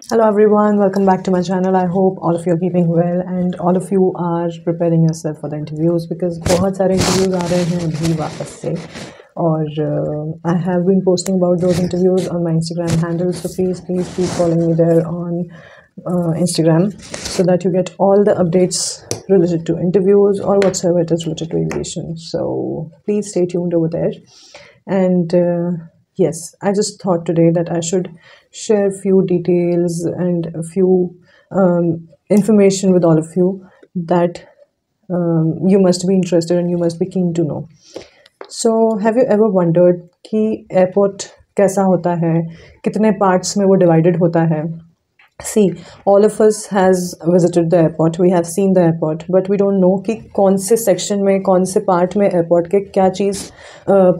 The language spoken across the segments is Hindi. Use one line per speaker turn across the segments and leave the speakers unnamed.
Hello everyone, welcome back to my channel. I hope all of you are keeping well and all of you are preparing yourself for the interviews because बहुत सारे interviews आ रहे हैं अभी वापस से और I have been posting about those interviews on my Instagram handle, so please keep following me there on Instagram so that you get all the updates related to interviews or whatsoever it is related to aviation. So please stay tuned over there. And yes, I just thought today that I should share few details and a few information with all of you that you must be interested and you must be keen to know. So have you ever wondered कि airport कैसा होता है, कितने parts में वो divided होता है? See, all of us has visited the airport, we have seen the airport, but we don't know कि कौन से section में, कौन से part में airport के क्या चीज़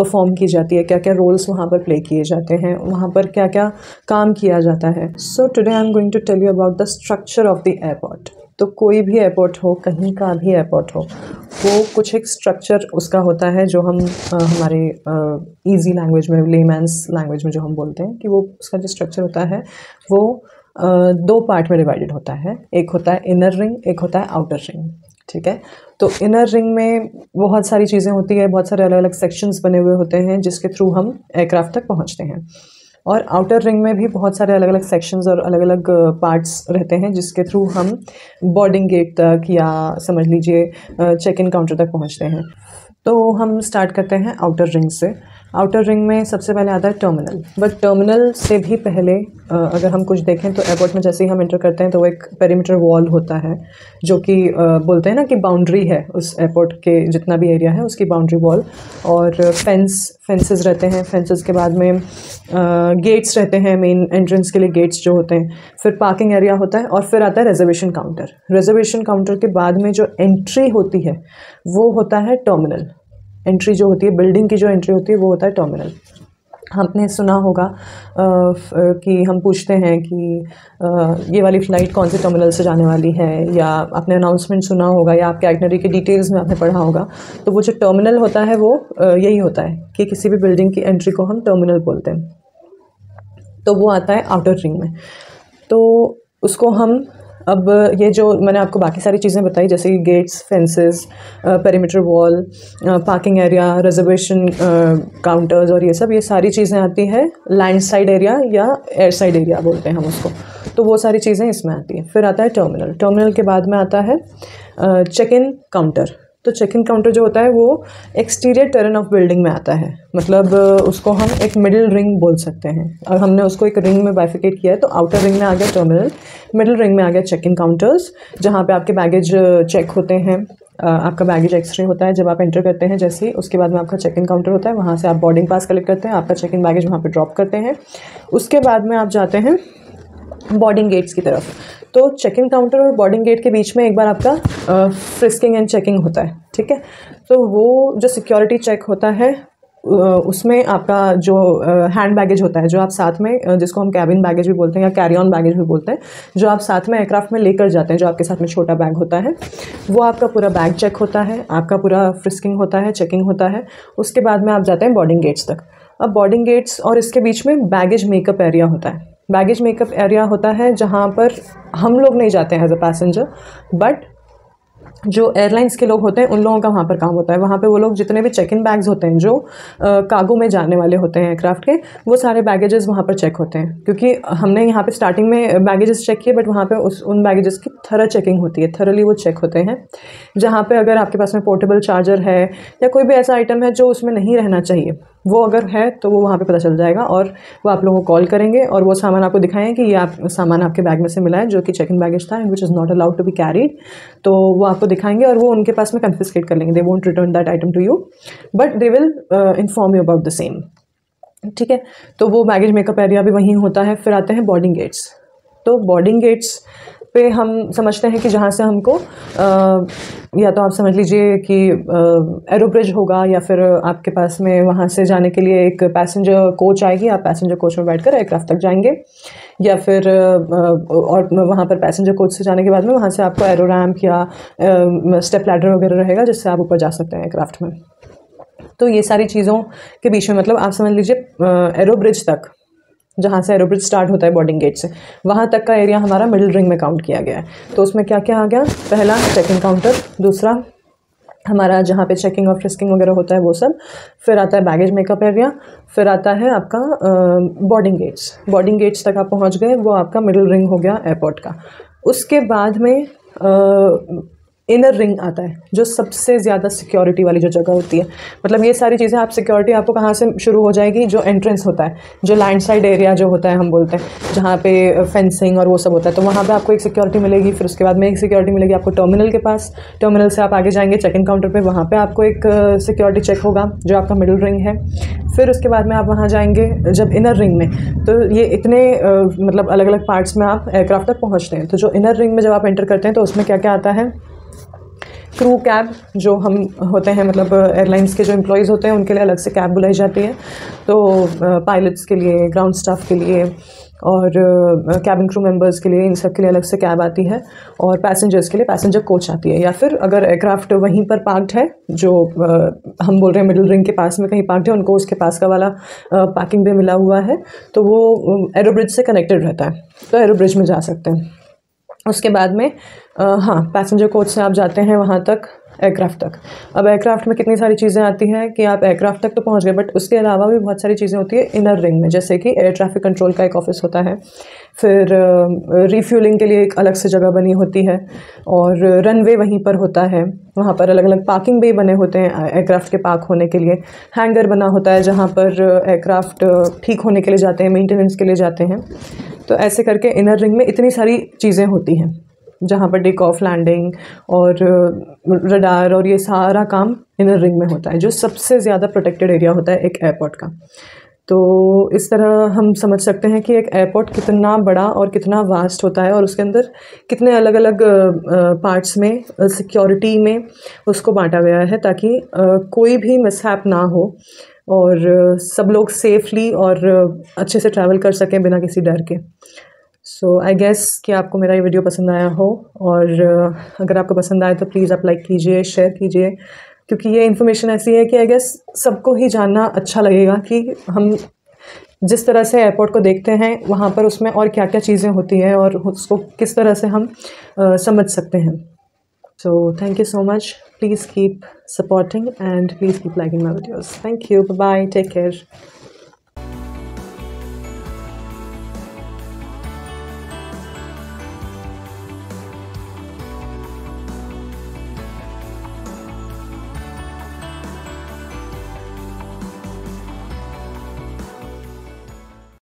perform की जाती है, क्या क्या roles वहाँ पर play किए जाते हैं, वहाँ पर क्या क्या काम किया जाता है. So today I'm going to tell you about the structure of the airport. तो कोई भी एयरपोर्ट हो, कहीं का भी एयरपोर्ट हो, वो कुछ एक स्ट्रक्चर उसका होता है जो हम हमारे इजी लैंग्वेज में, लेमैन्स लैंग्वेज में जो हम बोलते हैं कि वो उसका जो स्ट्रक्चर होता है वो दो पार्ट में डिवाइडेड होता है. एक होता है इनर रिंग, एक होता है आउटर रिंग. ठीक है, तो इनर रिंग में बहुत सारी चीज़ें होती है, बहुत सारे अलग अलग सेक्शंस बने हुए होते हैं जिसके थ्रू हम एयरक्राफ्ट तक पहुंचते हैं. और आउटर रिंग में भी बहुत सारे अलग अलग सेक्शंस और अलग अलग पार्ट्स रहते हैं जिसके थ्रू हम बोर्डिंग गेट तक या समझ लीजिए चेक इन काउंटर तक पहुंचते हैं. तो हम स्टार्ट करते हैं आउटर रिंग से. आउटर रिंग में सबसे पहले आता है टर्मिनल. बट टर्मिनल से भी पहले अगर हम कुछ देखें तो एयरपोर्ट में जैसे ही हम एंटर करते हैं तो वो एक पेरीमीटर वॉल होता है जो कि बोलते हैं ना कि बाउंड्री है उस एयरपोर्ट के, जितना भी एरिया है उसकी बाउंड्री वॉल. और फेंसेस रहते हैं. फेंसेस के बाद में गेट्स रहते हैं, मेन एंट्रेंस के लिए गेट्स जो होते हैं. फिर पार्किंग एरिया होता है और फिर आता है रिजर्वेशन काउंटर. रिजर्वेशन काउंटर के बाद में जो एंट्री होती है वो होता है टर्मिनल. एंट्री जो होती है, बिल्डिंग की जो एंट्री होती है वो होता है टर्मिनल. हमने सुना होगा कि हम पूछते हैं कि ये वाली फ़्लाइट कौन से टर्मिनल से जाने वाली है, या आपने अनाउंसमेंट सुना होगा या आपके आइटनरी के डिटेल्स में आपने पढ़ा होगा. तो वो जो टर्मिनल होता है वो यही होता है कि किसी भी बिल्डिंग की एंट्री को हम टर्मिनल बोलते हैं. तो वो आता है आउटर रिंग में. तो उसको हम अब ये जो मैंने आपको बाकी सारी चीज़ें बताई जैसे कि gates, fences, perimeter wall, parking area, reservation counters और ये सारी चीज़ें आती हैं लैंड साइड एरिया या एयर साइड एरिया बोलते हैं हम उसको. तो वो सारी चीज़ें इसमें आती हैं. फिर आता है टर्मिनल. टर्मिनल के बाद में आता है चेक इन काउंटर. तो चेक इन काउंटर जो होता है वो एक्सटीरियर टेरेन ऑफ बिल्डिंग में आता है. मतलब उसको हम एक मिडिल रिंग बोल सकते हैं. और हमने उसको एक रिंग में बाइफिकेट किया है. तो आउटर रिंग में आ गया टर्मिनल, मिडिल रिंग में आ गया चेक इन काउंटर्स जहाँ पे आपके बैगेज चेक होते हैं. आपका बैगेज एक्सरे होता है जब आप एंटर करते हैं जैसे ही. उसके बाद में आपका चेक इन काउंटर होता है, वहाँ से आप बोर्डिंग पास कलेक्ट करते हैं, आपका चेक इन बैगेज वहाँ पर ड्रॉप करते हैं. उसके बाद में आप जाते हैं बोर्डिंग गेट्स की तरफ. तो चेक इन काउंटर और बोर्डिंग गेट के बीच में एक बार आपका फ्रिस्किंग एंड चेकिंग होता है. ठीक है, तो वो जो सिक्योरिटी चेक होता है उसमें आपका जो हैंड बैगेज होता है जो आप साथ में, जिसको हम कैबिन बैगेज भी बोलते हैं या कैरी ऑन बैगेज भी बोलते हैं, जो आप साथ में एयरक्राफ्ट में लेकर जाते हैं, जो आपके साथ में छोटा बैग होता है, वो आपका पूरा बैग चेक होता है, आपका पूरा फ्रिस्किंग होता है, चेकिंग होता है. उसके बाद में आप जाते हैं बोर्डिंग गेट्स तक. अब बोर्डिंग गेट्स और इसके बीच में बैगेज मेकअप एरिया होता है. बैगेज मेकअप एरिया होता है जहाँ पर हम लोग नहीं जाते हैं एज अ पैसेंजर, बट जो एयरलाइंस के लोग होते हैं उन लोगों का वहाँ पर काम होता है. वहाँ पे वो लोग जितने भी चेक इन बैग्स होते हैं जो कार्गो में जाने वाले होते हैं एयरक्राफ्ट के, वो सारे बैगेजेस वहाँ पर चेक होते हैं. क्योंकि हमने यहाँ पे स्टार्टिंग में बैगेजेस चेक किए, बट वहाँ पे उन बैगेजेस की थरह चेकिंग होती है. थरली वो चेक होते हैं. जहाँ पे अगर आपके पास में पोर्टेबल चार्जर है या कोई भी ऐसा आइटम है जो उसमें नहीं रहना चाहिए, वो अगर है तो वो वहाँ पे पता चल जाएगा और वो आप लोगों को कॉल करेंगे और वो सामान आपको दिखाएं कि ये आप सामान आपके बैग में से मिला है जो कि चेक इन बैगेज था and which is not allowed to be carried. तो वो आपको दिखाएंगे और वो उनके पास में कन्फिस्केट कर लेंगे. They won't return that item to you, but they will inform you about the same. ठीक है, तो वो बैगेज मेकअप एरिया भी वहीं होता है. फिर आते हैं बोर्डिंग गेट्स. तो बोर्डिंग गेट्स पे हम समझते हैं कि जहाँ से हमको या तो आप समझ लीजिए कि एरोब्रिज होगा या फिर आपके पास में वहाँ से जाने के लिए एक पैसेंजर कोच आएगी. आप पैसेंजर कोच में बैठकर एयरक्राफ्ट तक जाएंगे, या फिर और वहाँ पर पैसेंजर कोच से जाने के बाद में वहाँ से आपको एरो रैम्प या स्टेप लैडर वगैरह रहेगा जिससे आप ऊपर जा सकते हैं एयरक्राफ्ट में. तो ये सारी चीज़ों के बीच में, मतलब आप समझ लीजिए एरो ब्रिज तक जहाँ से एरोब्रिज स्टार्ट होता है बोर्डिंग गेट से, वहाँ तक का एरिया हमारा मिडिल रिंग में काउंट किया गया है। तो उसमें क्या क्या आ गया, पहला चेक इन काउंटर, दूसरा हमारा जहाँ पे चेकिंग और फ्रिस्किंग वगैरह होता है वो सब, फिर आता है बैगेज मेकअप एरिया, फिर आता है आपका बोर्डिंग गेट्स तक आप पहुँच गए, वो आपका मिडिल रिंग हो गया एयरपोर्ट का। उसके बाद में इनर रिंग आता है, जो सबसे ज़्यादा सिक्योरिटी वाली जो जगह होती है। मतलब ये सारी चीज़ें आप सिक्योरिटी आपको कहाँ से शुरू हो जाएगी, जो एंट्रेंस होता है, जो लैंड साइड एरिया जो होता है हम बोलते हैं, जहाँ पे फेंसिंग और वो सब होता है, तो वहाँ पे आपको एक सिक्योरिटी मिलेगी। फिर उसके बाद में एक सिक्योरिटी मिलेगी आपको टर्मिनल के पास, टर्मिनल से आप आगे जाएंगे चेक इन काउंटर पे, वहाँ पे आपको एक सिक्योरिटी चेक होगा जो आपका मिडिल रिंग है। फिर उसके बाद में आप वहाँ जाएंगे जब इनर रिंग में, तो ये इतने मतलब अलग अलग पार्ट्स में आप एयरक्राफ्ट तक पहुँचते हैं। तो जो इनर रिंग में जब आप एंटर करते हैं तो उसमें क्या क्या आता है, क्रू कैब जो हम होते हैं, मतलब एयरलाइंस के जो एम्प्लॉयज़ होते हैं उनके लिए अलग से कैब बुलाई जाती है। तो पायलट्स के लिए, ग्राउंड स्टाफ के लिए और कैबिन क्रू मेंबर्स के लिए, इन सब के लिए अलग से कैब आती है। और पैसेंजर्स के लिए पैसेंजर कोच आती है। या फिर अगर एयरक्राफ्ट वहीं पर पार्क्ड है, जो हम बोल रहे हैं मिडिल रिंग के पास में कहीं पार्क्ड है, उनको उसके पास का वाला पार्किंग भी मिला हुआ है, तो वो एरोब्रिज से कनेक्टेड रहता है, तो एरोब्रिज में जा सकते हैं। उसके बाद में हाँ, पैसेंजर कोच से आप जाते हैं वहाँ तक, एयरक्राफ्ट तक। अब एयरक्राफ्ट में कितनी सारी चीज़ें आती हैं कि आप एयरक्राफ्ट तक तो पहुँच गए, बट उसके अलावा भी बहुत सारी चीज़ें होती है इनर रिंग में, जैसे कि एयर ट्रैफिक कंट्रोल का एक ऑफिस होता है, फिर रिफ्यूलिंग के लिए एक अलग से जगह बनी होती है, और रनवे वहीं पर होता है। वहाँ पर अलग अलग पार्किंग बे बने होते हैं एयरक्राफ्ट के पार्क होने के लिए। हैंगर बना होता है जहाँ पर एयरक्राफ्ट ठीक होने के लिए जाते हैं, मेंटेनेंस के लिए जाते हैं। तो ऐसे करके इनर रिंग में इतनी सारी चीज़ें होती हैं, जहाँ पर टेक ऑफ, लैंडिंग और रडार और ये सारा काम इनर रिंग में होता है, जो सबसे ज़्यादा प्रोटेक्टेड एरिया होता है एक एयरपोर्ट का। तो इस तरह हम समझ सकते हैं कि एक एयरपोर्ट कितना बड़ा और कितना वास्ट होता है, और उसके अंदर कितने अलग अलग पार्ट्स में सिक्योरिटी में उसको बांटा गया है, ताकि कोई भी मिसहैप ना हो और सब लोग सेफली और अच्छे से ट्रैवल कर सकें बिना किसी डर के। सो आई गेस कि आपको मेरा ये वीडियो पसंद आया हो, और अगर आपको पसंद आए तो प्लीज़ आप लाइक कीजिए, शेयर कीजिए, क्योंकि ये इन्फॉर्मेशन ऐसी है कि आई गेस सबको ही जानना अच्छा लगेगा कि हम जिस तरह से एयरपोर्ट को देखते हैं वहाँ पर उसमें और क्या क्या चीज़ें होती हैं और उसको किस तरह से हम समझ सकते हैं। So thank you so much, please keep supporting and please keep liking my videos. Thank you, bye, take care.